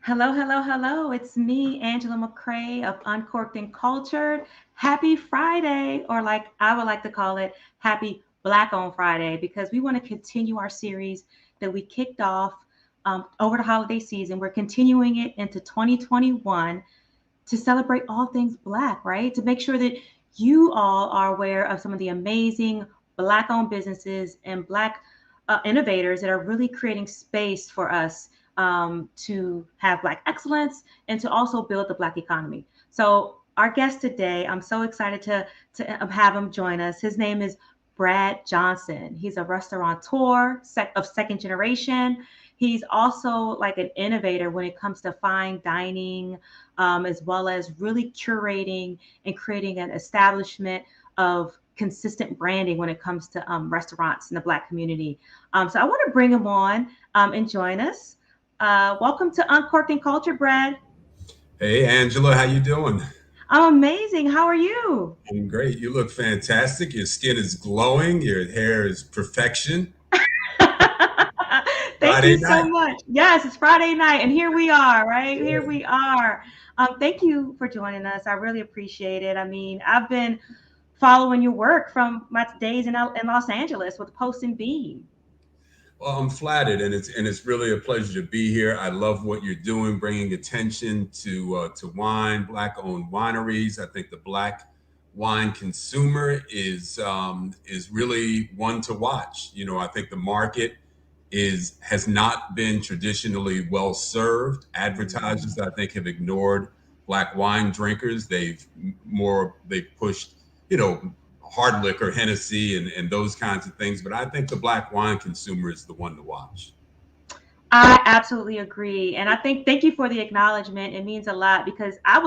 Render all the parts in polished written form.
Hello, hello, hello. It's me, Angela McCrae of Uncorked and Cultured. Happy Friday, or like I would like to call it, Happy Black on Friday, because we want to continue our series that we kicked off over the holiday season. We're continuing it into 2021 to celebrate all things Black, right? To make sure that you all are aware of some of the amazing Black owned businesses and Black innovators that are really creating space for us to have Black excellence and to also build the Black economy. So, our guest today, I'm so excited to have him join us. His name is Brad Johnson. He's a restaurateur of second generation. He's also like an innovator when it comes to fine dining, as well as really curating and creating an establishment of consistent branding when it comes to restaurants in the Black community. So I want to bring him on and join us. Welcome to Uncorked and Culture, Brad. Hey Angela, how you doing? I'm amazing. How are you? I'm great. You look fantastic. Your skin is glowing. Your hair is perfection. Thank you Friday so night. much. Yes, it's Friday night, and here we are, right? Here we are. Thank you for joining us. I really appreciate it. I mean, I've been following your work from my days in Los Angeles with Post and Beam. Well, I'm flattered, and it's really a pleasure to be here. I love what you're doing, bringing attention to wine, black-owned wineries. I think the black wine consumer is really one to watch. I think the market is has not been traditionally well served. Advertisers, I think, have ignored black wine drinkers. They've pushed, hard liquor, Hennessy, and those kinds of things. But I think the black wine consumer is the one to watch. I absolutely agree, and I think thank you for the acknowledgement. It means a lot because I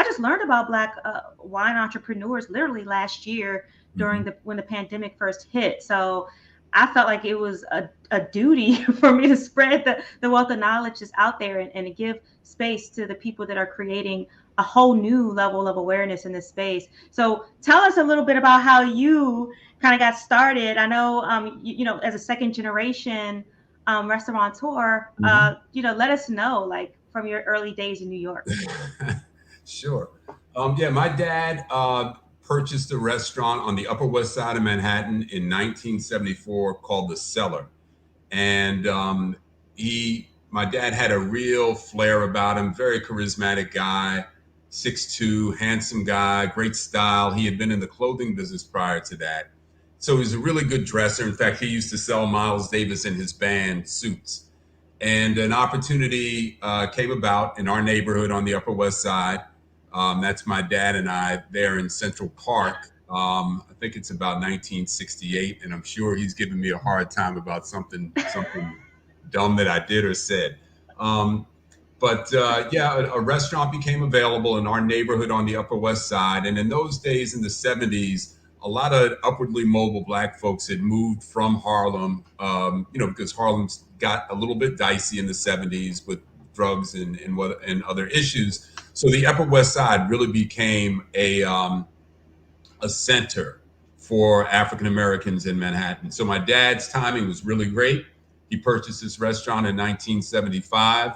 just learned about Black wine entrepreneurs literally last year during Mhm. the when the pandemic first hit. So I felt like it was a duty for me to spread the wealth of knowledge just out there and to give space to the people that are creating a whole new level of awareness in this space. So tell us a little bit about how you kind of got started. I know, as a second generation restaurateur, Mhm. let us know, like, from your early days in New York. Sure. Yeah, my dad purchased a restaurant on the Upper West Side of Manhattan in 1974 called The Cellar. And my dad had a real flair about him, very charismatic guy, 6'2", handsome guy, great style. He had been in the clothing business prior to that. So he was a really good dresser. In fact, he used to sell Miles Davis and his band suits. And an opportunity came about in our neighborhood on the Upper West Side. That's my dad and I there in Central Park. I think it's about 1968, and I'm sure he's giving me a hard time about something dumb that I did or said. Um, but yeah, a restaurant became available in our neighborhood on the Upper West Side, and in those days, in the '70s, a lot of upwardly mobile Black folks had moved from Harlem, because Harlem's got a little bit dicey in the '70s with drugs and other issues. So the Upper West Side really became a center for African Americans in Manhattan. So my dad's timing was really great. He purchased this restaurant in 1975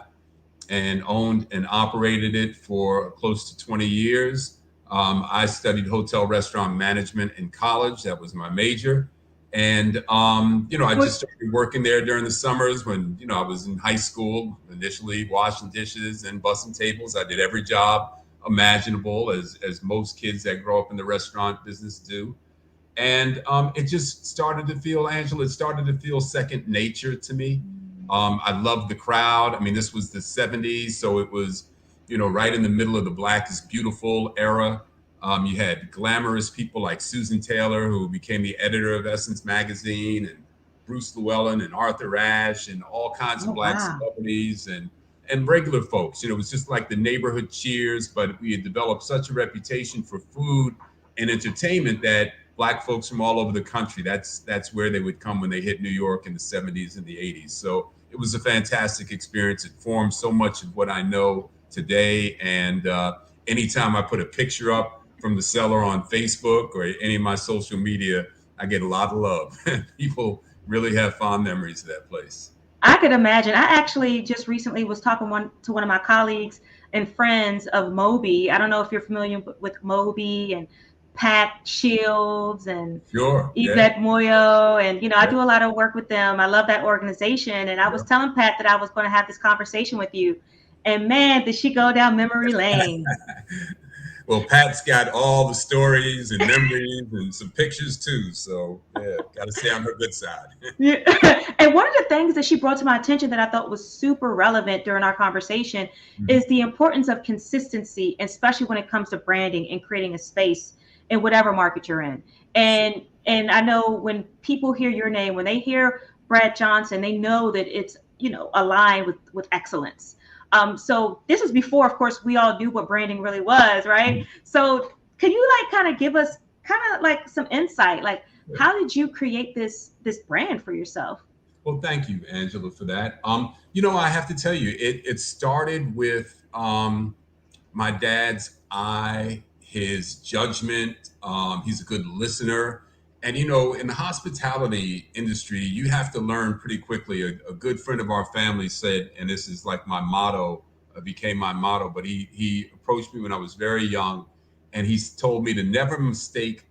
and owned and operated it for close to 20 years. I studied hotel restaurant management in college. That was my major. And, I just What started working there during the summers when, I was in high school, initially washing dishes and bussing tables. I did every job imaginable, as most kids that grow up in the restaurant business do. And it just started to feel, Angela, it started to feel second nature to me. I loved the crowd. I mean, this was the '70s, so it was, right in the middle of the Black is Beautiful era. You had glamorous people like Susan Taylor, who became the editor of Essence magazine, and Bruce Llewellyn and Arthur Ashe, and all kinds of Oh, Black wow. celebrities and regular folks. It was just like the neighborhood cheers, but we had developed such a reputation for food and entertainment that Black folks from all over the country, that's where they would come when they hit New York in the '70s and the '80s. So it was a fantastic experience. It formed so much of what I know today. And anytime I put a picture up from the cellar on Facebook or any of my social media, I get a lot of love. People really have fond memories of that place. I could imagine. I actually just recently was talking to one of my colleagues and friends of Moby. I don't know if you're familiar with Moby and Pat Shields and Sure. Yeah. Yvette Moyo. And, I Yeah. do a lot of work with them. I love that organization. And I was telling Pat that I was going to have this conversation with you. And man, did she go down memory lane. Well, Pat's got all the stories and memories and some pictures too. So yeah, got to stay on her good side. Yeah. And one of the things that she brought to my attention that I thought was super relevant during our conversation is the importance of consistency, especially when it comes to branding and creating a space in whatever market you're in. And I know when people hear your name, when they hear Brad Johnson, they know that it's, aligned with excellence. So this was before, of course, we all knew what branding really was, right? So can you kind of give us some insight, how did you create this brand for yourself? Well, thank you, Angela, for that. I have to tell you, it started with my dad's eye, his judgment. He's a good listener. And, in the hospitality industry, you have to learn pretty quickly. A good friend of our family said, and this is like my motto, became my motto, but he approached me when I was very young, and he told me to never mistake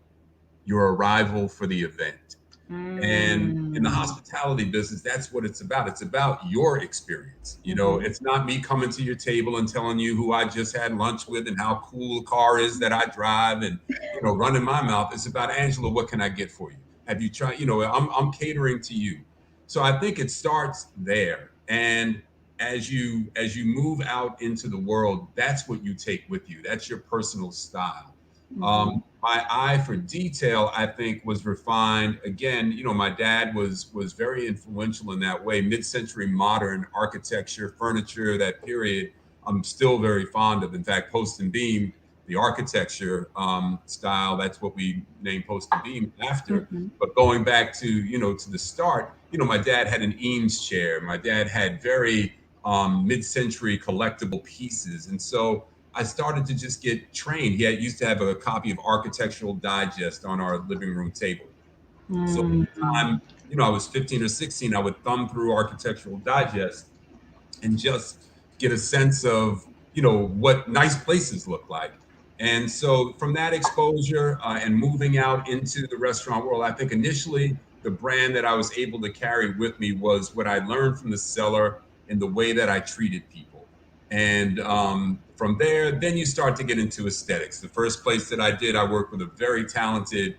your arrival for the event. And in the hospitality business, that's what it's about. It's about your experience. It's not me coming to your table and telling you who I just had lunch with and how cool the car is that I drive and, running my mouth. It's about, Angela, what can I get for you? Have you tried, I'm catering to you. So I think it starts there. And as you move out into the world, that's what you take with you. That's your personal style. My eye for detail, I think, was refined. Again, my dad was very influential in that way. Mid-century modern architecture, furniture, that period, I'm still very fond of. In fact, Post and Beam, the architecture style, that's what we named Post and Beam after. But going back to, to the start, my dad had an Eames chair. My dad had very mid-century collectible pieces. And so I started to just get trained. He used to have a copy of Architectural Digest on our living room table. So by the time, I was 15 or 16, I would thumb through Architectural Digest and just get a sense of, what nice places look like. And so from that exposure and moving out into the restaurant world, I think initially the brand that I was able to carry with me was what I learned from the cellar and the way that I treated people. And from there, then you start to get into aesthetics. The first place that I did, I worked with a very talented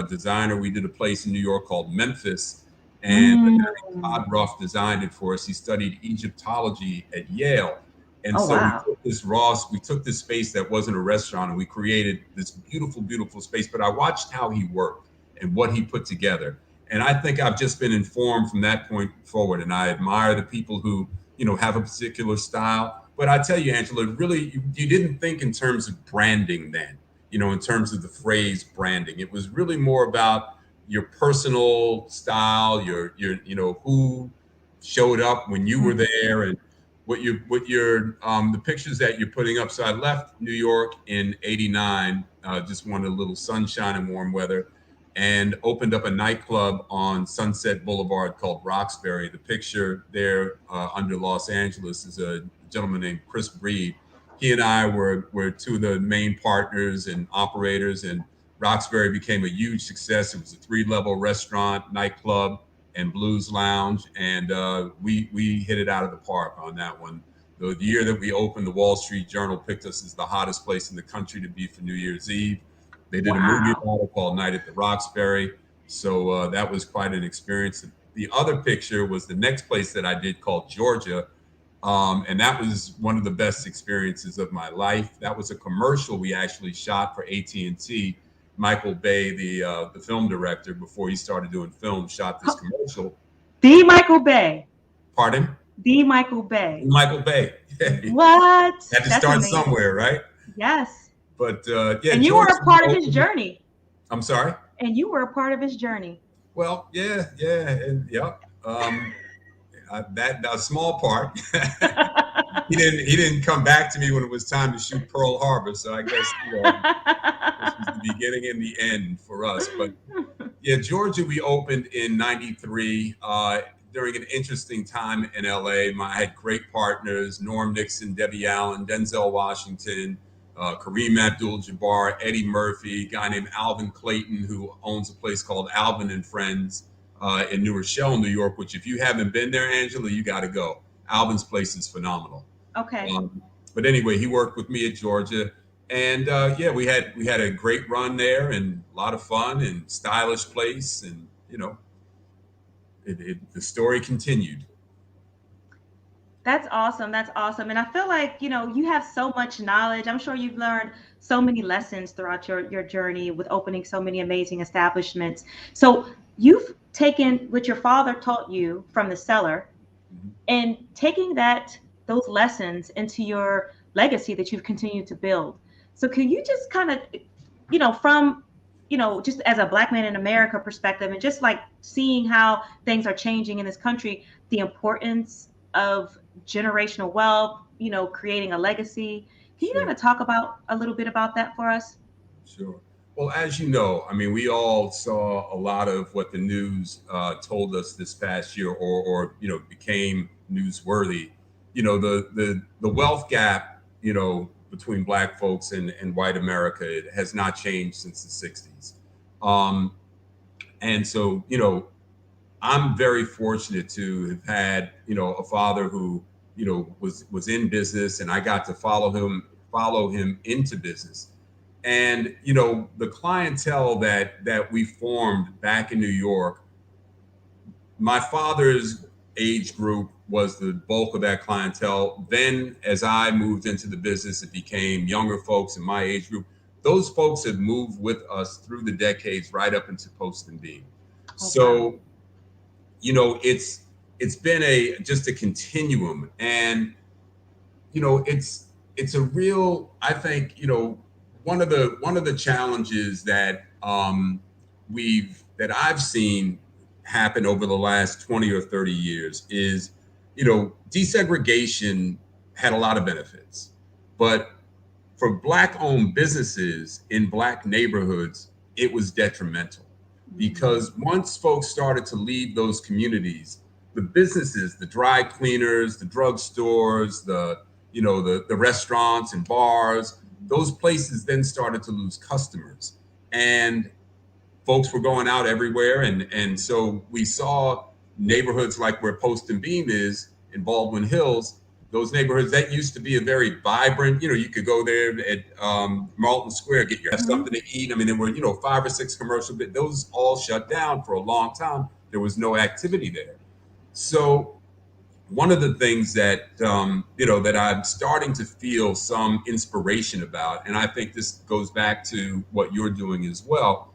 designer. We did a place in New York called Memphis, and Todd Ruff designed it for us. He studied Egyptology at Yale. And we took this space that wasn't a restaurant, and we created this beautiful, beautiful space. But I watched how he worked and what he put together. And I think I've just been informed from that point forward. And I admire the people who, have a particular style. But I tell you, Angela, really, you didn't think in terms of branding then, in terms of the phrase branding. It was really more about your personal style, your who showed up when you were there, and what your the pictures that you're putting up. So I left New York in '89, just wanted a little sunshine and warm weather, and opened up a nightclub on Sunset Boulevard called Roxbury. The picture there under Los Angeles is a gentleman named Chris Breed. He and I were two of the main partners and operators, and Roxbury became a huge success. It was a 3-level restaurant, nightclub, and blues lounge, and we hit it out of the park on that one. The year that we opened, the Wall Street Journal picked us as the hottest place in the country to be for New Year's Eve. They did a movie about it called Night at the Roxbury. So that was quite an experience. The other picture was the next place that I did called Georgia. And that was one of the best experiences of my life. That was a commercial we actually shot for AT&T. Michael Bay, the film director, before he started doing film, shot this commercial. The Michael Bay. Pardon? The Michael Bay. Michael Bay. What? Had to start somewhere, right? Yes. But yeah. And you were a part of his journey. I'm sorry? And you were a part of his journey. Well, yeah, and yep. That small part. He didn't come back to me when it was time to shoot Pearl Harbor. So I guess this was the beginning and the end for us. But Yeah, Georgia, we opened in '93 during an interesting time in LA. I had great partners: Norm Nixon, Debbie Allen, Denzel Washington, Kareem Abdul-Jabbar, Eddie Murphy, a guy named Alvin Clayton, who owns a place called Alvin and Friends in New Rochelle, New York. Which, if you haven't been there, Angela, you got to go. Alvin's place is phenomenal. Okay. But anyway, he worked with me at Georgia, and yeah, we had a great run there and a lot of fun and stylish place, and the story continued. That's awesome. That's awesome. And I feel like, you have so much knowledge. I'm sure you've learned so many lessons throughout your journey with opening so many amazing establishments. So you've taken what your father taught you from the cellar Mhm. and taking those lessons into your legacy that you've continued to build. So can you just kind of, from, just as a Black man in America perspective, and just like seeing how things are changing in this country, the importance of generational wealth, creating a legacy. Can you Sure. kind of talk about a little bit about that for us? Sure. Well, as you know, I mean, we all saw a lot of what the news told us this past year, or became newsworthy. The wealth gap, between Black folks and white America, it has not changed since the '60s. Um, and so, I'm very fortunate to have had, a father who, was in business, and I got to follow him into business. And the clientele that we formed back in New York, my father's age group was the bulk of that clientele. Then as I moved into the business, it became younger folks in my age group. Those folks have moved with us through the decades right up into Post and Beam. Oh, wow. So it's been just a continuum. And it's a real, I think, one of the challenges that I've seen happen over the last 20 or 30 years is, desegregation had a lot of benefits, but for Black owned businesses in Black neighborhoods, it was detrimental, because once folks started to leave those communities, the businesses, the dry cleaners, the drugstores, the restaurants and bars, those places then started to lose customers, and folks were going out everywhere, and so we saw neighborhoods like where Post and Beam is in Baldwin Hills. Those neighborhoods that used to be a very vibrant, you could go there at Marlton Square, get your Hmm. something to eat. I mean, there were five or six commercial, but those all shut down for a long time. There was no activity there. So one of the things that I'm starting to feel some inspiration about, and I think this goes back to what you're doing as well,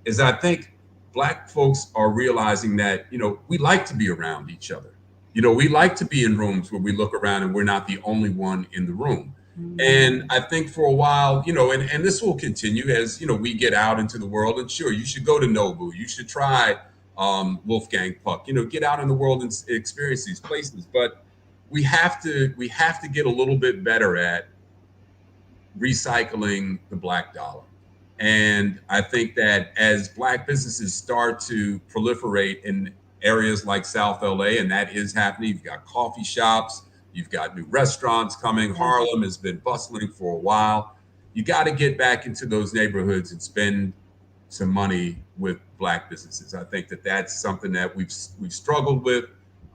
is I think Black folks are realizing that we like to be around each other. We like to be in rooms where we look around and we're not the only one in the room. And I think for a while, and this will continue as we get out into the world. And sure, you should go to Nobu, you should try Wolfgang Puck, get out in the world and experience these places. But we have to get a little bit better at recycling the Black dollar. And I think that as Black businesses start to proliferate in areas like South LA, and that is happening, you've got coffee shops, you've got new restaurants coming. Yeah. Harlem has been bustling for a while. You got to get back into those neighborhoods and spend some money with Black businesses. I think that that's something that we've struggled with,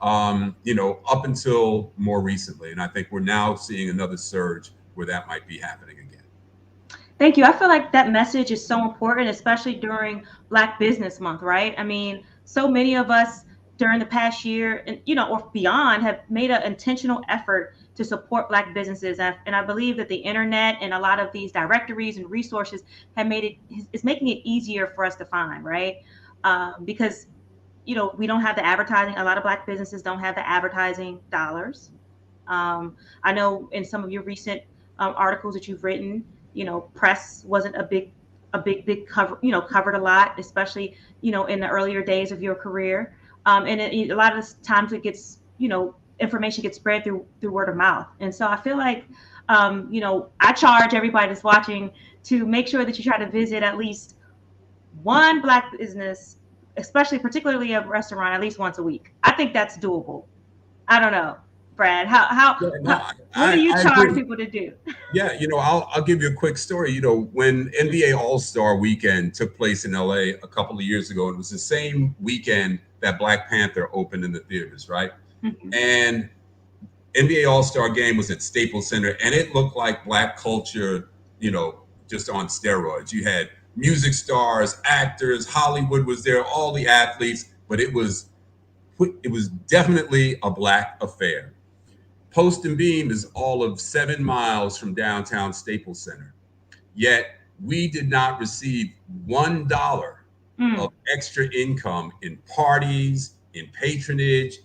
up until more recently, and I think we're now seeing another surge where that might be happening again. Thank you. I feel like that message is so important, especially during Black Business Month, right? I mean, so many of us during the past year, and or beyond, have made an intentional effort to support Black businesses, and I believe that the internet and a lot of these directories and resources have made it's making it easier for us to find, right? Because we don't have the advertising. A lot of Black businesses don't have the advertising dollars. I know in some of your recent articles that you've written, press wasn't a big cover, covered a lot, especially, in the earlier days of your career. And a lot of times it gets, information gets spread through word of mouth. And so I feel like, I charge everybody that's watching to make sure that you try to visit at least one Black business, especially particularly a restaurant, at least once a week. I think that's doable. I don't know, Brad. Yeah, no, What do you I charge agree. people to do? Yeah, I'll give you a quick story. When NBA All Star Weekend took place in LA a couple of years ago, it was the same weekend that Black Panther opened in the theaters, right? Mhm. And NBA All Star Game was at Staples Center, and it looked like Black culture, just on steroids. You had music stars, actors, Hollywood was there, all the athletes, but it was definitely a Black affair. Post and Beam is all of 7 miles from downtown Staples Center. Yet we did not receive $1 of Mm. extra income in parties, in patronage,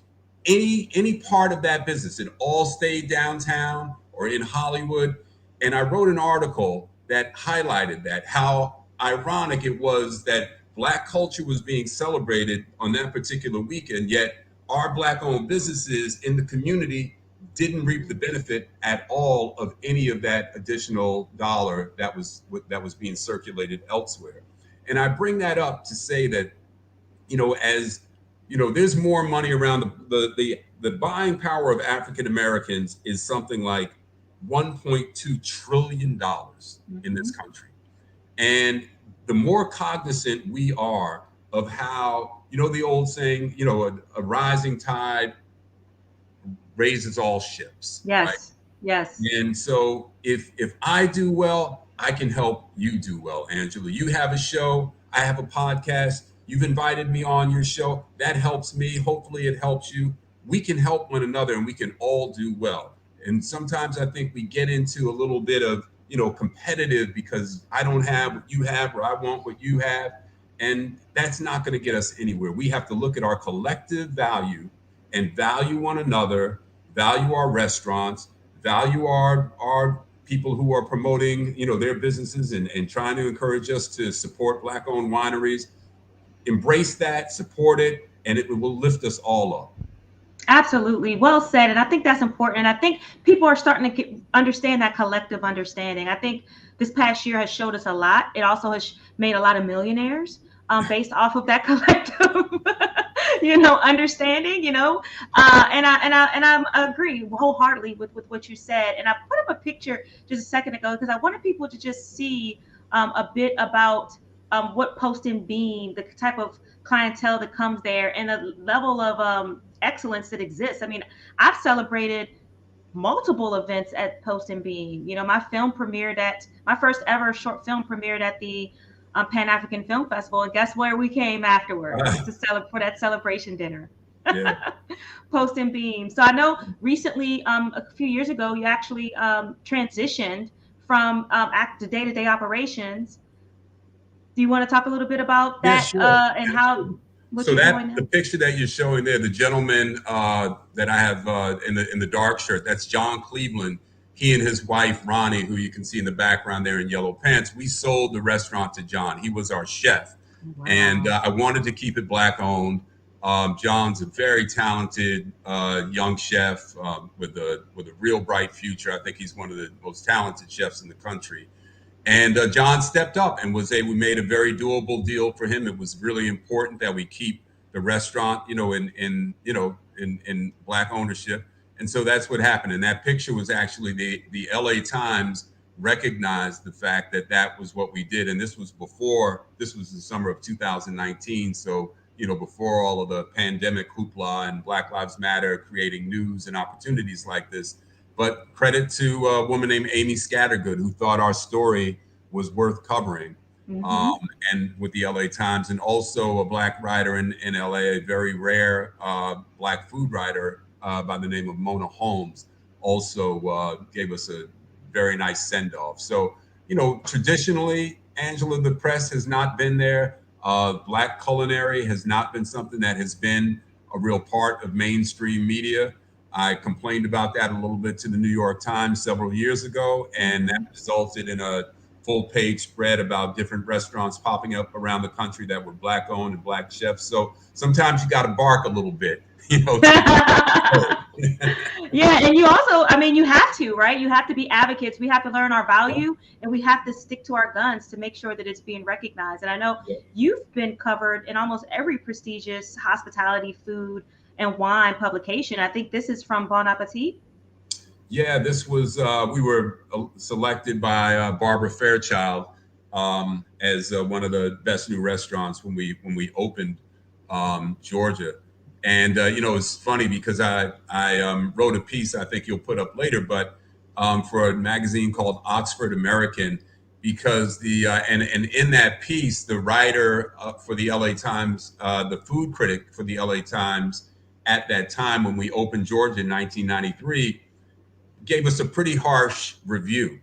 any part of that business. It all stayed downtown or in Hollywood. And I wrote an article that highlighted that, how ironic it was that Black culture was being celebrated on that particular weekend, yet our Black owned businesses in the community didn't reap the benefit at all of any of that additional dollar that was being circulated elsewhere. And I bring that up to say that, as there's more money around. The buying power of African Americans is something like $1.2 trillion in this Mhm. country. And the more cognizant we are of how, the old saying, a rising tide raises all ships, right? Yes. Yes. And so if I do well, I can help you do well, Angela. You have a show, I have a podcast. You've invited me on your show. That helps me. Hopefully it helps you. We can help one another and we can all do well. And sometimes I think we get into a little bit of, competitive because I don't have what you have or I want what you have. And that's not going to get us anywhere. We have to look at our collective value and value one another, value our restaurants, value our people who are promoting their businesses and trying to encourage us to support Black owned wineries. Embrace that, support it, and it will lift us all up. Absolutely. Well said. And I think that's important. I think people are starting to understand that collective understanding. I think this past year has showed us a lot. It also has made a lot of millionaires based off of that collective, understanding, and I agree wholeheartedly with what you said. And I put up a picture just a second ago because I wanted people to just see a bit about what Post and Beam, the type of clientele that comes there, and the level of excellence that exists. I mean, I've celebrated multiple events at Post and Beam. My first ever short film premiered at the Pan African Film Festival, and guess where we came afterwards to celebrate for that celebration dinner. Yeah. Post and Beam. So I know recently, a few years ago, you actually transitioned from act to day-to-day operations. Do you want to talk a little bit about Yeah, that sure. and how Absolutely. what So you're doing that now? the picture that you're showing there, the gentleman that I have in the dark shirt, that's John Cleveland. He and his wife Ronnie, who you can see in the background there in yellow pants. We sold the restaurant to John. He was our chef, and Wow. I wanted to keep it Black owned. John's a very talented young chef with a real bright future. I think he's one of the most talented chefs in the country. And John stepped up and we made a very doable deal for him. It was really important that we keep the restaurant, in Black ownership. And so that's what happened. And that picture was actually the LA Times recognized the fact that that was what we did. And this was the summer of 2019. So, before all of the pandemic hoopla and Black Lives Matter creating news and opportunities like this. But credit to a woman named Amy Scattergood who thought our story was worth covering, um, Mm-hmm. and with the LA Times, and also a Black writer in LA, a very rare Black food writer by the name of Mona Holmes, also gave us a very nice send off. So, traditionally, Angela, the press has not been there. Black culinary has not been something that has been a real part of mainstream media. I complained about that a little bit to the New York Times several years ago, and that Mm-hmm. resulted in full page spread about different restaurants popping up around the country that were black owned and black chefs. So sometimes you got to bark a little bit, Yeah, and you also, I mean, you have to, right? You have to be advocates. We have to learn our Yeah, value and we have to stick to our guns to make sure that it's being recognized. And I know yeah. you've been covered in almost every prestigious hospitality, food, and wine publication. I think this is from Bon Appetit. Yeah, this was we were selected by Barbara Fairchild as one of the best new restaurants when we opened Georgia, and it's funny because I wrote a piece I think you'll put up later, but for a magazine called Oxford American, because and in that piece the writer for the LA Times, the food critic for the LA Times at that time when we opened Georgia in 1993 gave us a pretty harsh review.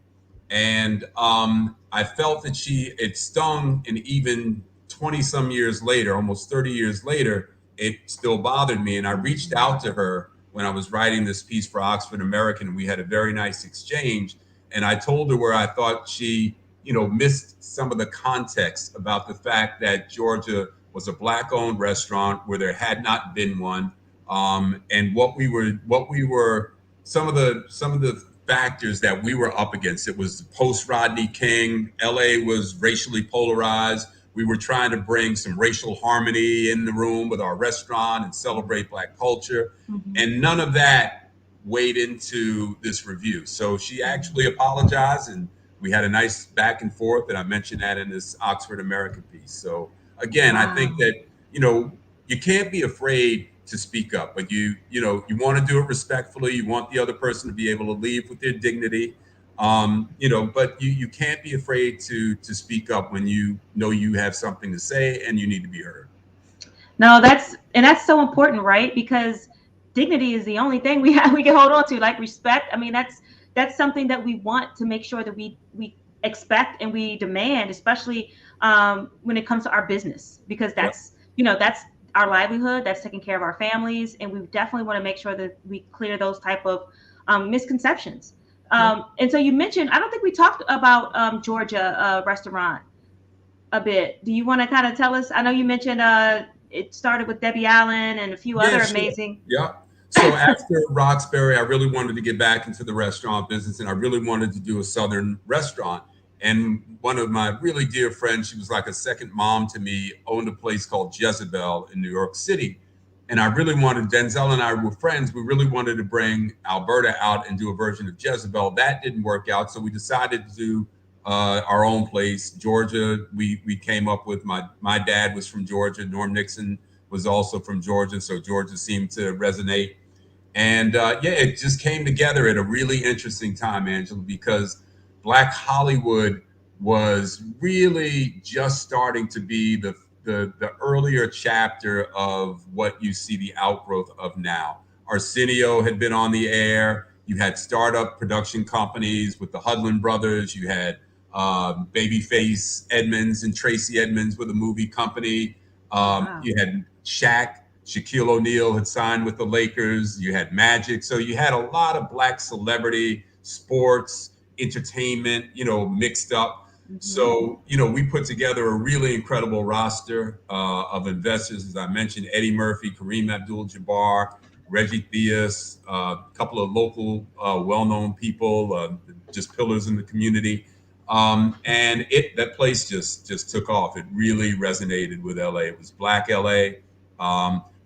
And I felt that it stung, and even 20 some years later, almost 30 years later, it still bothered me. And I reached out to her when I was writing this piece for Oxford American, and we had a very nice exchange. And I told her where I thought she, missed some of the context about the fact that Georgia was a black owned restaurant where there had not been one. And what we were, some of the factors that we were up against. It was post Rodney King. LA was racially polarized. We were trying to bring some racial harmony in the room with our restaurant and celebrate black culture. Mhm. And none of that weighed into this review. So she actually apologized, and we had a nice back and forth. And I mentioned that in this Oxford American piece. So again, I think Wow. that, you can't be afraid to speak up, but you want to do it respectfully. You want the other person to be able to leave with their dignity. But you can't be afraid to speak up when you know you have something to say and you need to be heard. No, that's so important, right? Because dignity is the only thing we have we can hold on to, like respect. I mean, that's something that we want to make sure that we expect and we demand, especially when it comes to our business, because Yep. that's our livelihood, that's taking care of our families, and we definitely want to make sure that we clear those type of misconceptions. Yep. And so you mentioned, I don't think we talked about Georgia restaurant a bit. Do you want to kind of tell us? I know you mentioned it started with Debbie Allen and a few Yeah, other sure. amazing. Yeah. So after Roxbury, I really wanted to get back into the restaurant business, and I really wanted to do a Southern restaurant. And one of my really dear friends, she was like a second mom to me, owned a place called Jezebel in New York City. And I really wanted, Denzel and I were friends. We really wanted to bring Alberta out and do a version of Jezebel. That didn't work out. So we decided to do our own place. Georgia, we came up with, my dad was from Georgia. Norm Nixon was also from Georgia. So Georgia seemed to resonate. And yeah, it just came together at a really interesting time, Angela, because Black Hollywood was really just starting to be the earlier chapter of what you see the outgrowth of now. Arsenio had been on the air. You had startup production companies with the Hudlin brothers. You had Babyface Edmonds and Tracy Edmonds with a movie company. Wow. You had Shaquille O'Neal had signed with the Lakers. You had Magic. So you had a lot of black celebrity, sports, entertainment, mixed up. Hmm. So, we put together a really incredible roster of investors. As I mentioned, Eddie Murphy, Kareem Abdul-Jabbar, Reggie Theus, a couple of local well-known people, just pillars in the community. And that place just took off. It really resonated with LA. It was Black LA.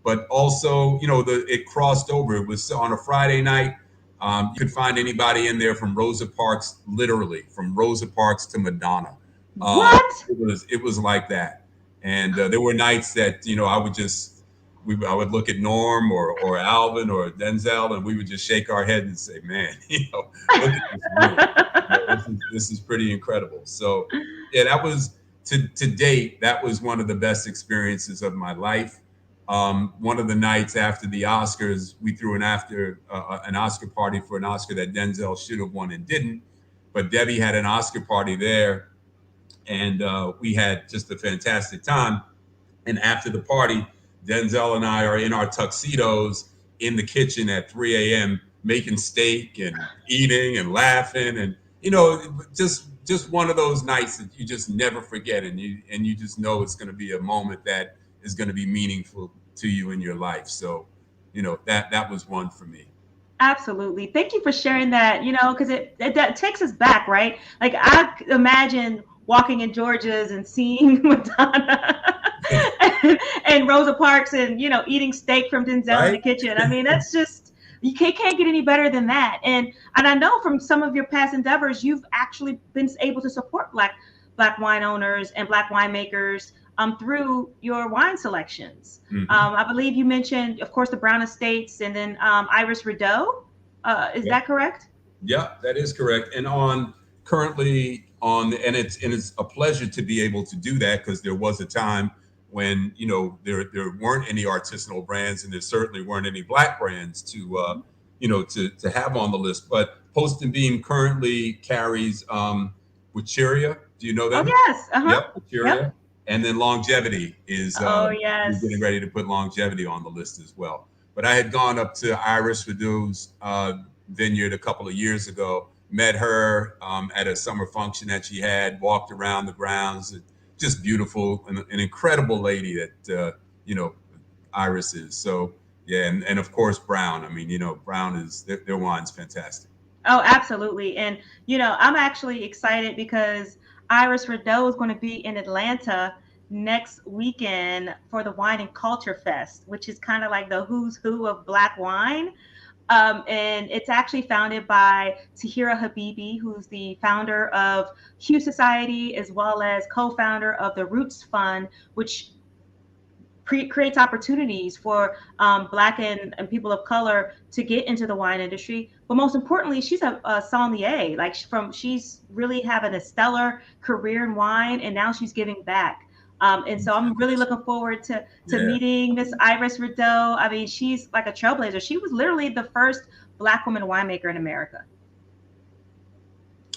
But also, it crossed over. It was on a Friday night. You could find anybody in there from Rosa Parks, literally from Rosa Parks to Madonna. What? It was like that. And there were nights that I would I would look at Norm or Alvin or Denzel, and we would just shake our head and say, "Man, look at this room. This is pretty incredible." So yeah, that was to date, that was one of the best experiences of my life. One of the nights after the Oscars, we threw an Oscar party for an Oscar that Denzel should have won and didn't. But Debbie had an Oscar party there, and we had just a fantastic time. And after the party, Denzel and I are in our tuxedos in the kitchen at 3 a.m. making steak and eating and laughing and just just one of those nights that you just never forget, and you just know it's going to be a moment that is going to be meaningful to you in your life. So, that was one for me. Absolutely. Thank you for sharing that, because that takes us back, right? Like I imagine walking in Georgia's and seeing Madonna and Rosa Parks and, eating steak from Denzel in the Right? kitchen. I mean, that's just, you can't get any better than that. And I know from some of your past endeavors, you've actually been able to support black wine owners and black winemakers through your wine selections. Hmm. I believe you mentioned, of course, the Brown Estates and then Iris Riddell. Is Yep. that correct? Yeah, that is correct. And on currently on, and it's a pleasure to be able to do that, because there was a time when there weren't any artisanal brands, and there certainly weren't any black brands to have on the list. But Post and Beam currently carries Wicheria. Do you know Oh, them? yes. Uh huh. Yep, Yep. Wicheria. And then Longevity is Oh, we're getting yes. ready to put Longevity on the list as well. But I had gone up to Iris Riddell's vineyard a couple of years ago, met her at a summer function that she had, walked around the grounds, just beautiful, an incredible lady that Iris is. So yeah, and of course Brown. I mean, Brown is their wine's fantastic. Oh, absolutely. And, I'm actually excited because Iris Rideau is going to be in Atlanta next weekend for the Wine and Culture Fest, which is kind of like the who's who of black wine. And it's actually founded by Tahira Habibi, who's the founder of Hugh Society, as well as co-founder of the Roots Fund, which creates opportunities for Black and people of color to get into the wine industry. But most importantly, she's a sommelier. Like she's really having a stellar career in wine, and now she's giving back. And so I'm really looking forward to Yeah. meeting Miss Iris Rideau. I mean, she's like a trailblazer. She was literally the first Black woman winemaker in America.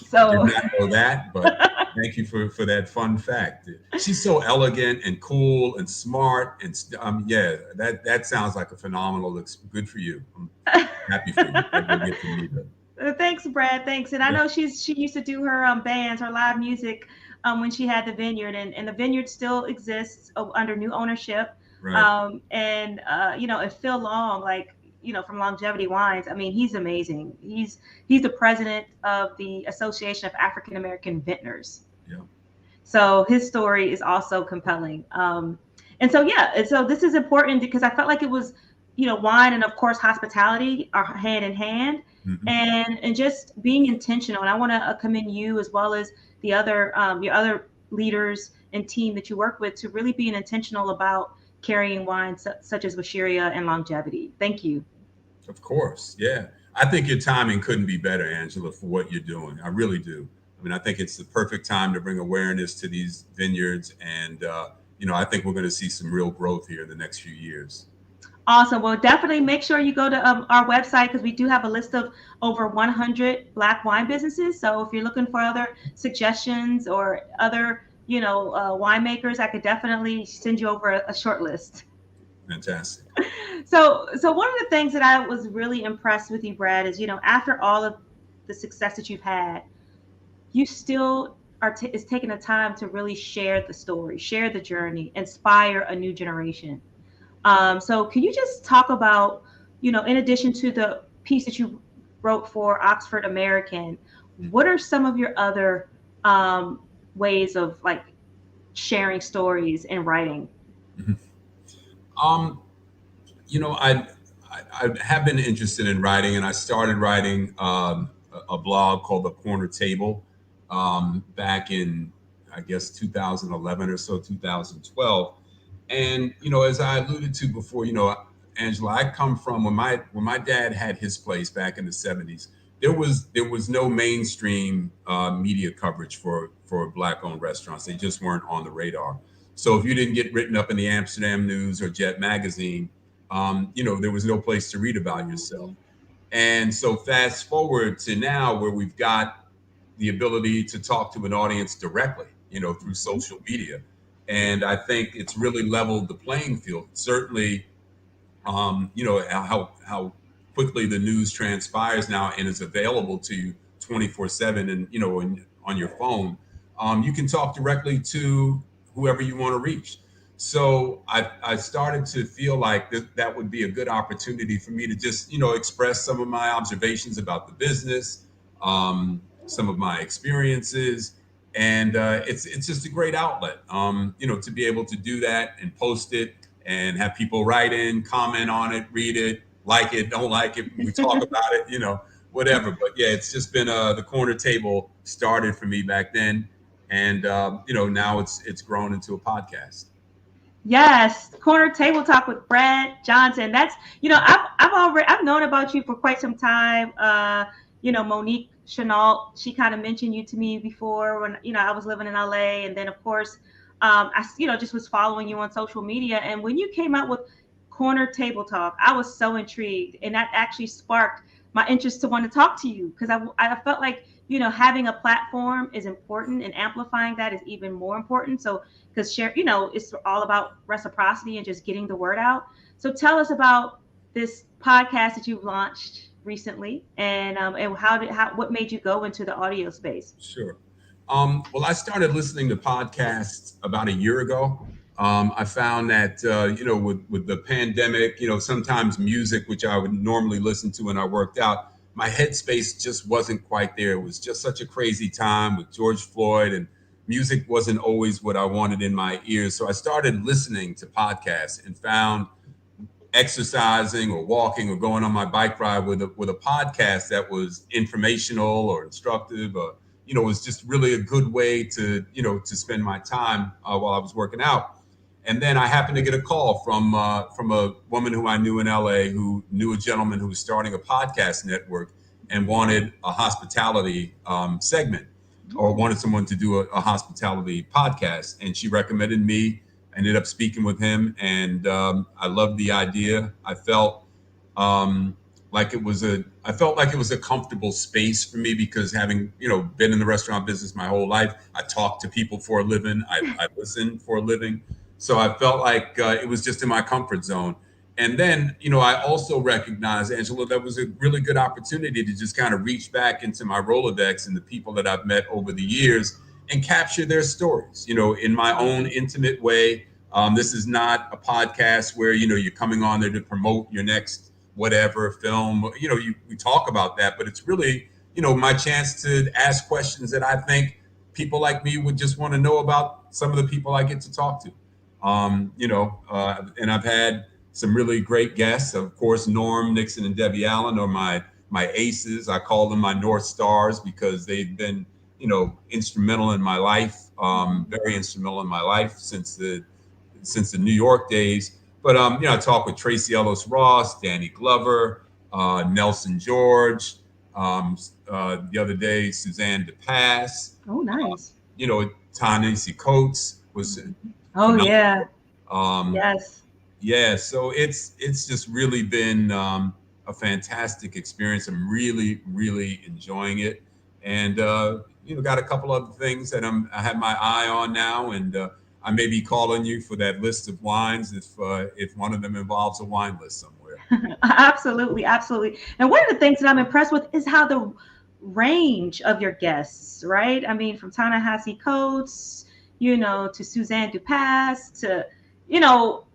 I did So not know that, but thank you for that fun fact. She's so elegant and cool and smart, and yeah, that sounds like a phenomenal. Good for you. I'm happy for you that we'll get to meet her. Thanks, Brad. Thanks. And I Yeah, know she used to do her bands, her live music when she had the vineyard, and the vineyard still exists under new ownership. right. And and Phil Long, like from Longevity Wines. I mean, he's amazing. He's the president of the Association of African American Vintners. Yeah. So his story is also compelling. And so yeah, and so this is important because I felt like it was, wine and of course hospitality are hand in hand, Hmm. and just being intentional. And I want to commend you as well as the other your other leaders and team that you work with to really being intentional about carrying wines such as Washiria and Longevity. Thank you. Of course. Yeah. I think your timing couldn't be better, Angela, for what you're doing. I really do. I mean, I think it's the perfect time to bring awareness to these vineyards, and I think we're going to see some real growth here in the next few years. Awesome. Well, definitely make sure you go to our website because we do have a list of over 100 Black wine businesses. So if you're looking for other suggestions or other, winemakers, I could definitely send you over a short list. Fantastic. So one of the things that I was really impressed with you, Brad, is after all of the success that you've had, you still is taking the time to really share the story, share the journey, inspire a new generation. So can you just talk about, in addition to the piece that you wrote for Oxford American, what are some of your other ways of like sharing stories and writing? Mhm. Um, I have been interested in writing, and I started writing a blog called The Corner Table back in, I guess, 2011 or so, 2012. And as I alluded to before, Angela, I come from when my dad had his place back in the 70s. There was no mainstream media coverage for black-owned restaurants. They just weren't on the radar. So if you didn't get written up in the Amsterdam News or Jet Magazine, there was no place to read about yourself. And so fast forward to now where we've got the ability to talk to an audience directly, through social media. And I think it's really leveled the playing field. Certainly, how quickly the news transpires now and is available to you 24/7, and on your phone, you can talk directly to whoever you want to reach. So I started to feel like that would be a good opportunity for me to just, express some of my observations about the business, some of my experiences, and it's just a great outlet, to be able to do that and post it and have people write in, comment on it, read it, like it, don't like it, we talk about it, whatever. But yeah, it's just been the corner table started for me back then, and now it's grown into a podcast. Yes, corner table talk with Brad Johnson. That's I've known about you for quite some time. Monique Chenault, she kind of mentioned you to me before when I was living in LA, and then of course, I just was following you on social media. And when you came out with corner table talk, I was so intrigued, and that actually sparked my interest to want to talk to you because I felt like having a platform is important, and amplifying that is even more important. So because share, it's all about reciprocity and just getting the word out. So tell us about this podcast that you've launched recently, and what made you go into the audio space? Sure. Well, I started listening to podcasts about a year ago. I found that with the pandemic, sometimes music, which I would normally listen to when I worked out, my headspace just wasn't quite there. It was just such a crazy time with George Floyd, and music wasn't always what I wanted in my ears. So I started listening to podcasts and found exercising or walking or going on my bike ride with a podcast that was informational or instructive, or was just really a good way to spend my time while I was working out. And then I happened to get a call from a woman who I knew in LA, who knew a gentleman who was starting a podcast network and wanted a hospitality segment, or wanted someone to do a hospitality podcast. And she recommended me. I ended up speaking with him, and I loved the idea. I felt like it was a comfortable space for me, because having been in the restaurant business my whole life, I talk to people for a living. I listen for a living. So I felt like it was just in my comfort zone. And then, I also recognized, Angela, that was a really good opportunity to just kind of reach back into my Rolodex and the people that I've met over the years and capture their stories, in my own intimate way. This is not a podcast where, you're coming on there to promote your next whatever film. We talk about that, but it's really, my chance to ask questions that I think people like me would just want to know about some of the people I get to talk to. And I've had some really great guests. Of course, Norm Nixon and Debbie Allen are my aces. I call them my North Stars because they've been, instrumental in my life, very instrumental in my life since the New York days. But I talk with Tracy Ellis Ross, Danny Glover, Nelson George. The other day, Suzanne DePass. Oh, nice. Ta-Nehisi Coates was. Oh, phenomenal. yeah. Um, Yes. yeah, so it's just really been a fantastic experience. I'm really, really enjoying it, and got a couple other things that I have my eye on now, and I may be calling you for that list of wines if one of them involves a wine list somewhere. Absolutely, absolutely. And one of the things that I'm impressed with is how the range of your guests, right? I mean, from Ta-Nehisi Coates, to Suzanne Dupass, to,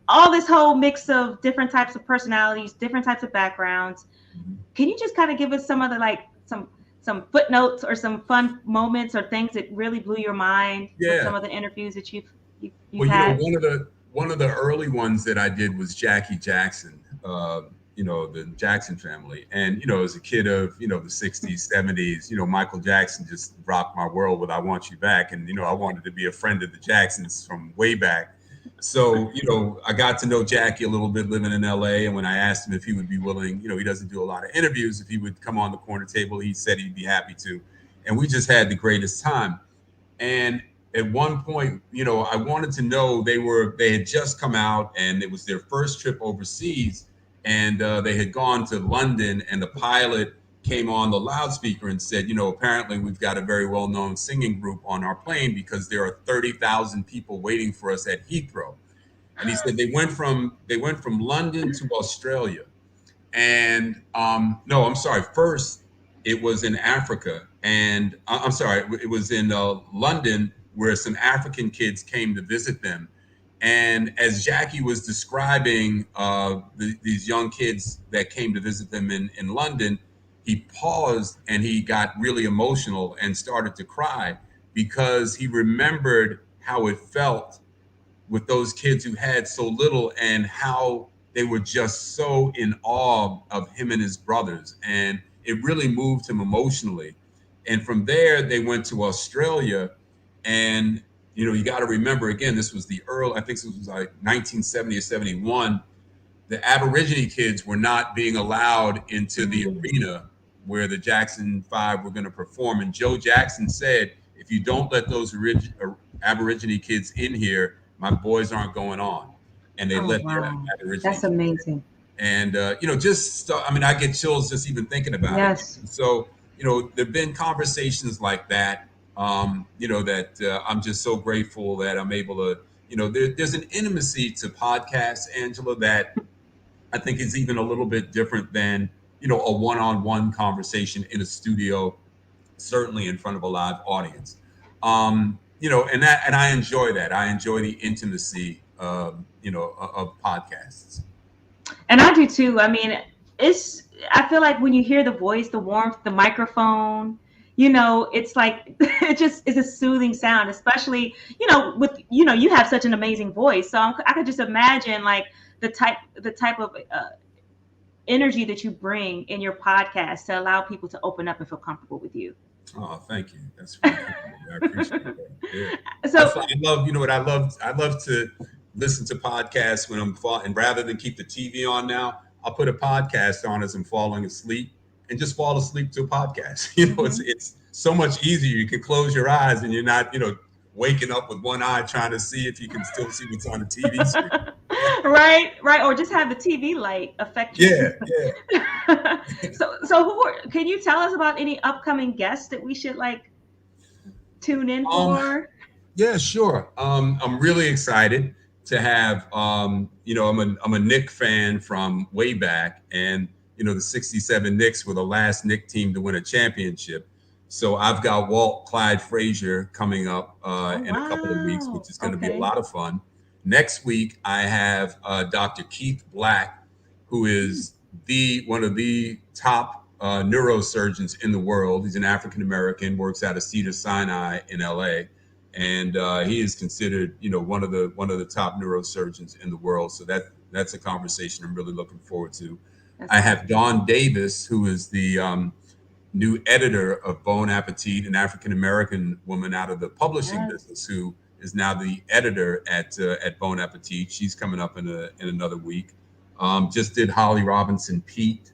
all this whole mix of different types of personalities, different types of backgrounds. Mhm. Can you just kind of give us some of the some footnotes or some fun moments or things that really blew your mind with Yeah. some of the interviews that you've Well, had? one of the early ones that I did was Jackie Jackson, the Jackson family. And, as a kid of, the 60s, 70s, Michael Jackson just rocked my world with I Want You Back. And, I wanted to be a friend of the Jacksons from way back. So, I got to know Jackie a little bit living in LA. And when I asked him if he would be willing, he doesn't do a lot of interviews, if he would come on the corner table, he said he'd be happy to. And we just had the greatest time. And at one point, I wanted to know, they had just come out and it was their first trip overseas, and they had gone to London, and the pilot came on the loudspeaker and said, apparently we've got a very well-known singing group on our plane because there are 30,000 people waiting for us at Heathrow. And he said they went from London to Australia. And no, I'm sorry. First, it was in Africa, and I'm sorry, it was in London, where some African kids came to visit them. And as Jackie was describing these young kids that came to visit them in London, he paused and he got really emotional and started to cry because he remembered how it felt with those kids who had so little and how they were just so in awe of him and his brothers. And it really moved him emotionally. And from there, they went to Australia. And, you got to remember, again, this was the early, I think this was like 1970 or 71. The Aborigine kids were not being allowed into the arena where the Jackson Five were going to perform. And Joe Jackson said, if you don't let those Aborigine kids in here, my boys aren't going on. And they Oh, let the wow. Aborigine That's kids. amazing. And, I get chills just even thinking about it. Yes. So, there've been conversations like that, that I'm just so grateful that I'm able to, there's an intimacy to podcasts, Angela, that I think is even a little bit different than, a one-on-one conversation in a studio, certainly in front of a live audience. And I enjoy that. I enjoy the intimacy of podcasts. And I do too. I mean, I feel like when you hear the voice, the warmth, the microphone, it's like, it just is a soothing sound, especially, you have such an amazing voice. So I could just imagine like the type of energy that you bring in your podcast to allow people to open up and feel comfortable with you. Oh, thank you. That's really cool. I appreciate that. Yeah. So I love, what I love. I love to listen to podcasts when I'm falling, and rather than keep the TV on now, I'll put a podcast on as I'm falling asleep and just fall asleep to a podcast. It's so much easier. You can close your eyes and you're not, waking up with one eye trying to see if you can still see what's on the TV screen. right, or just have the TV light affect you. Yeah. So can you tell us about any upcoming guests that we should like tune in for? Yeah, sure. I'm really excited to have. I'm a Knick fan from way back, and the '67 Knicks were the last Knick team to win a championship. So I've got Walt Clyde Frazier coming up in a couple of weeks, which is going to be a lot of fun. Next week, I have Dr. Keith Black, who is one of the top neurosurgeons in the world. He's an African American, works out of Cedars-Sinai in LA, and he is considered, one of the top neurosurgeons in the world. So that's a conversation I'm really looking forward to. I have Dawn Davis, who is the new editor of Bon Appetit, an African American woman out of the publishing business, who is now the editor at Bon Appetit. She's coming up in another week. Just did Holly Robinson Pete.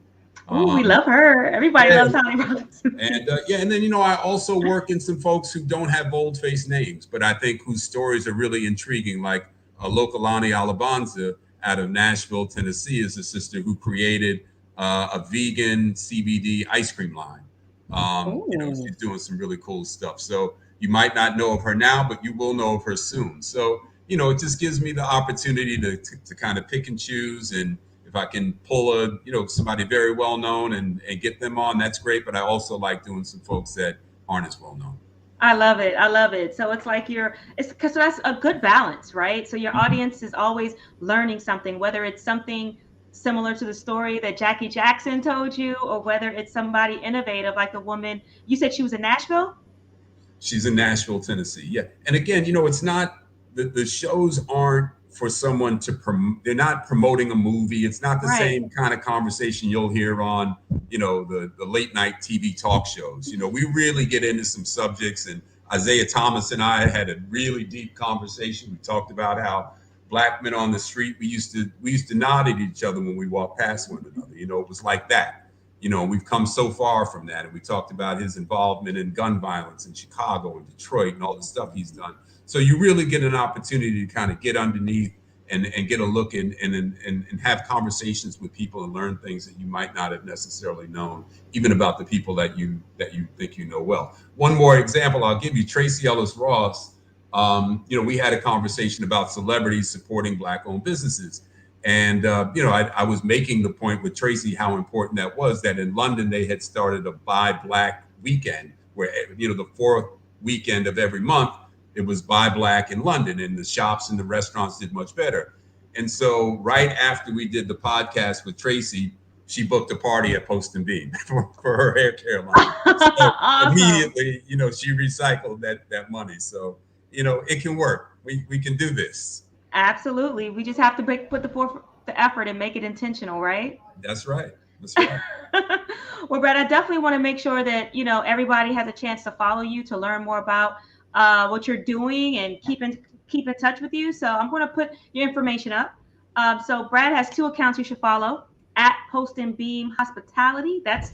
We love her. Everybody loves Holly Robinson. And then I also work in some folks who don't have bold-faced names, but I think whose stories are really intriguing, like Lokalani Alabanza out of Nashville, Tennessee, is a sister who created a vegan CBD ice cream line. She's doing some really cool stuff. So you might not know of her now, but you will know of her soon. So, it just gives me the opportunity to kind of pick and choose. And if I can pull somebody very well known and get them on, that's great. But I also like doing some folks that aren't as well known. I love it. So it's like it's because that's a good balance, right? So your audience is always learning something, whether it's something similar to the story that Jackie Jackson told you, or whether it's somebody innovative like the woman you said she was in Nashville. She's in Nashville, Tennessee. Yeah. And again, it's not the shows aren't for someone to promote. They're not promoting a movie. It's not the same kind of conversation you'll hear on, the late night TV talk shows. We really get into some subjects, and Isaiah Thomas and I had a really deep conversation. We talked about how Black men on the street, we used to nod at each other when we walked past one another. It was like that. We've come so far from that. And we talked about his involvement in gun violence in Chicago and Detroit and all the stuff he's done. So you really get an opportunity to kind of get underneath and get a look and have conversations with people and learn things that you might not have necessarily known, even about the people that you think you know well. One more example I'll give you, Tracy Ellis Ross. We had a conversation about celebrities supporting Black-owned businesses. And, I was making the point with Tracy how important that was, that in London they had started a Buy Black weekend where, the fourth weekend of every month, it was Buy Black in London, and the shops and the restaurants did much better. And so right after we did the podcast with Tracy, she booked a party at Post and Beam for her hair care line. So Awesome. immediately, she recycled that money. So, it can work. We can do this. Absolutely. We just have to put the effort and make it intentional, right? That's right. That's right. Well, Brett, I definitely want to make sure that everybody has a chance to follow you, to learn more about what you're doing, and keep in touch with you. So I'm going to put your information up. So Brad has two accounts you should follow: at Post and Beam Hospitality. That's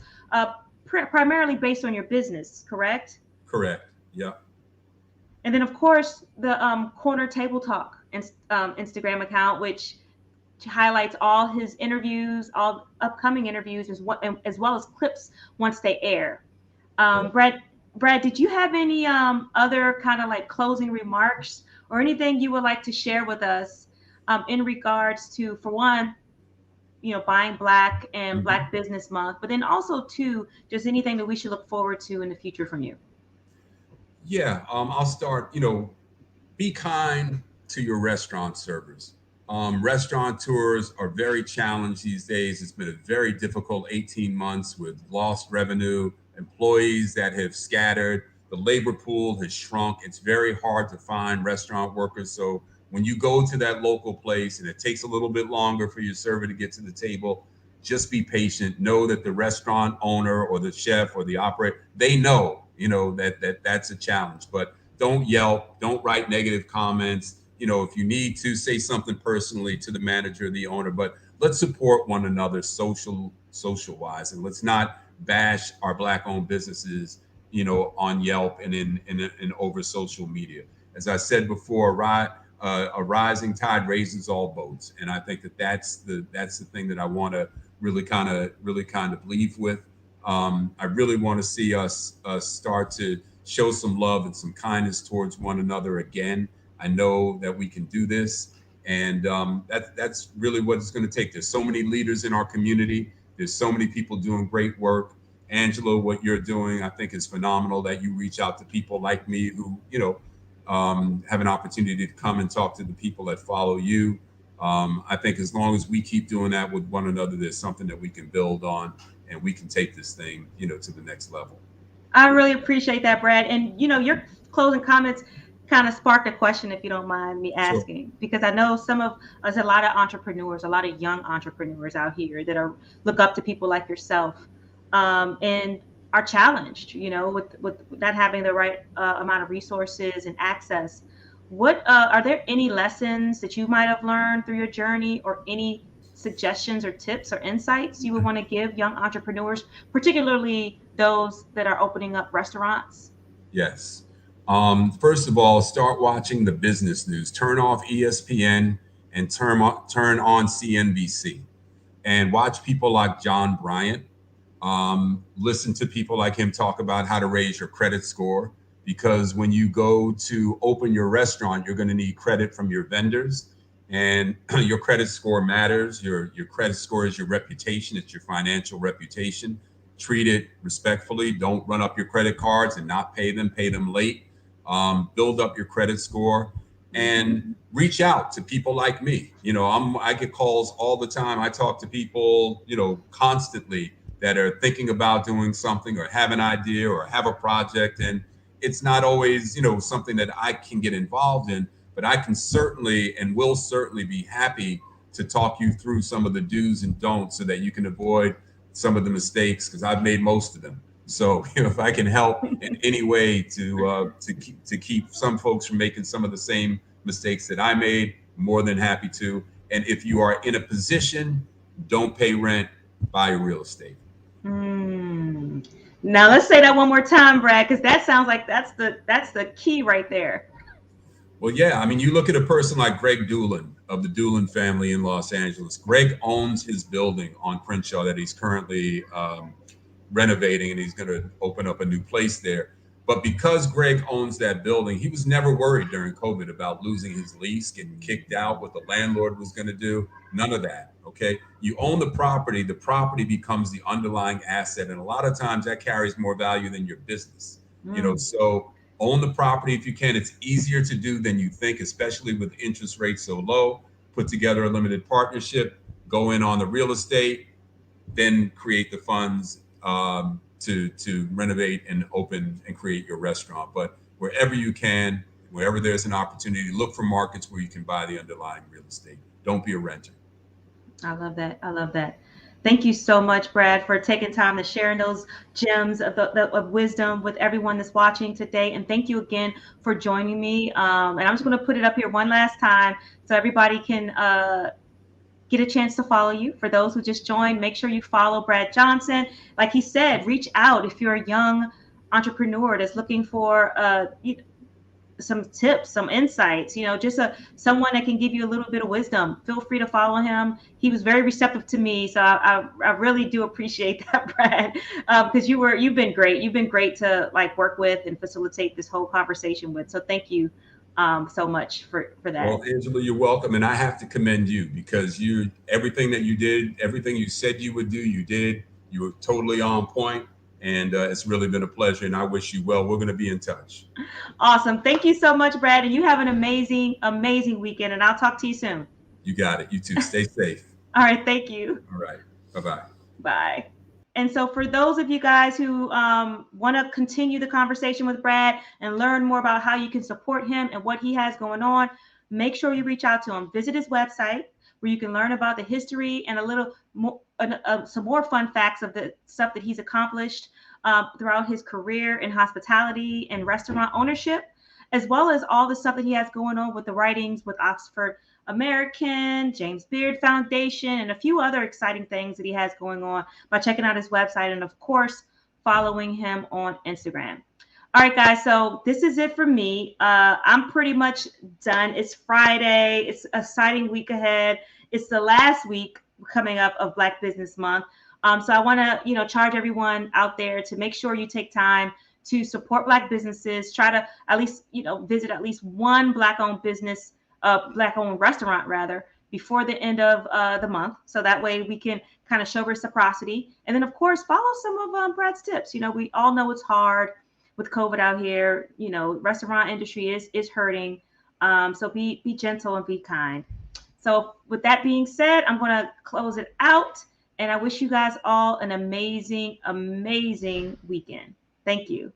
primarily based on your business, correct? Correct. Yeah. And then, of course, the Corner Table Talk Instagram account, which highlights all his interviews, all upcoming interviews, as well as clips once they air. Correct. Brad, did you have any other kind of like closing remarks or anything you would like to share with us in regards to, for one, buying Black and Mhm. Black Business Month, but then also two, just anything that we should look forward to in the future from you? Yeah. I'll start. Be kind to your restaurant servers. Restaurateurs are very challenged these days. It's been a very difficult 18 months with lost revenue, employees that have scattered. The labor pool has shrunk. It's very hard to find restaurant workers. So when you go to that local place and it takes a little bit longer for your server to get to the table, just be patient. Know that the restaurant owner or the chef or the operator, they know, that's a challenge. But don't yelp, don't write negative comments. If you need to, say something personally to the manager or the owner, but let's support one another social wise, and let's not bash our Black owned businesses, on Yelp and in over social media. As I said before, a rising tide raises all boats, and I think that's the thing that I want to really kind of leave with. I really want to see us start to show some love and some kindness towards one another again. I know that we can do this, and that's really what it's going to take. There's so many leaders in our community. There's so many people doing great work. Angela, what you're doing, I think, is phenomenal. That you reach out to people like me who, have an opportunity to come and talk to the people that follow you. I think as long as we keep doing that with one another, there's something that we can build on, and we can take this thing, to the next level. I really appreciate that, Brad. And your closing comments kind of sparked a question, if you don't mind me Sure. asking, because I know some of us, a lot of entrepreneurs, a lot of young entrepreneurs out here that are look up to people like yourself, and are challenged, with not having the right amount of resources and access. What are there any lessons that you might have learned through your journey, or any suggestions or tips or insights you would want to give young entrepreneurs, particularly those that are opening up restaurants? Yes. First of all, start watching the business news. Turn off ESPN and turn on CNBC, and watch people like John Bryant. Listen to people like him talk about how to raise your credit score, because when you go to open your restaurant, you're going to need credit from your vendors, and your credit score matters. Your credit score is your reputation. It's your financial reputation. Treat it respectfully. Don't run up your credit cards and not pay them. Pay them late. Build up your credit score, and reach out to people like me. I get calls all the time. I talk to people, constantly, that are thinking about doing something or have an idea or have a project, and it's not always, something that I can get involved in, but I can certainly and will certainly be happy to talk you through some of the do's and don'ts so that you can avoid some of the mistakes, because I've made most of them. So, if I can help in any way to keep some folks from making some of the same mistakes that I made, more than happy to. And if you are in a position, don't pay rent, buy real estate. Hmm. Now let's say that one more time, Brad, because that sounds like that's the key right there. Well, yeah, I mean, you look at a person like Greg Doolan of the Doolan family in Los Angeles. Greg owns his building on Crenshaw that he's currently renovating, and he's going to open up a new place there. But because Greg owns that building, he was never worried during COVID about losing his lease, getting kicked out, what the landlord was going to do. None of that. Okay. You own the property becomes the underlying asset. And a lot of times that carries more value than your business. So own the property if you can. It's easier to do than you think, especially with interest rates so low. Put together a limited partnership, go in on the real estate, then create the funds to renovate and open and create your restaurant. But wherever you can, wherever there's an opportunity, look for markets where you can buy the underlying real estate. Don't be a renter. I love that. I love that. Thank you so much, Brad, for taking time to sharing those gems of wisdom with everyone that's watching today. And thank you again for joining me. And I'm just going to put it up here one last time so everybody can get a chance to follow you. For those who just joined, make sure you follow Brad Johnson. Like he said, reach out if you're a young entrepreneur that's looking for some tips, some insights, just someone that can give you a little bit of wisdom. Feel free to follow him. He was very receptive to me, so I really do appreciate that, Brad, because you've been great. You've been great to work with and facilitate this whole conversation with. So thank you so much for that. Well, Angela, you're welcome, and I have to commend you because everything that you did, everything you said you would do, you did. You were totally on point, and it's really been a pleasure. And I wish you well. We're going to be in touch. Awesome. Thank you so much, Brad. And you have an amazing, amazing weekend. And I'll talk to you soon. You got it. You too. Stay safe. All right. Thank you. All right. Bye-bye. Bye. And so for those of you guys who want to continue the conversation with Brad and learn more about how you can support him and what he has going on, make sure you reach out to him. Visit his website where you can learn about the history and a little more, some more fun facts of the stuff that he's accomplished throughout his career in hospitality and restaurant ownership, as well as all the stuff that he has going on with the writings with Oxford American, James Beard Foundation, and a few other exciting things that he has going on by checking out his website and, of course, following him on Instagram. All right, guys, so this is it for me. I'm pretty much done. It's Friday. It's an exciting week ahead. It's the last week coming up of Black Business Month. So I want to, charge everyone out there to make sure you take time to support Black businesses. Try to at least, visit at least one Black-owned business, Black-owned restaurant rather, before the end of the month. So that way we can kind of show reciprocity. And then, of course, follow some of Brad's tips. We all know it's hard with COVID out here. Restaurant industry is hurting. So be gentle and be kind. So with that being said, I'm going to close it out. And I wish you guys all an amazing, amazing weekend. Thank you.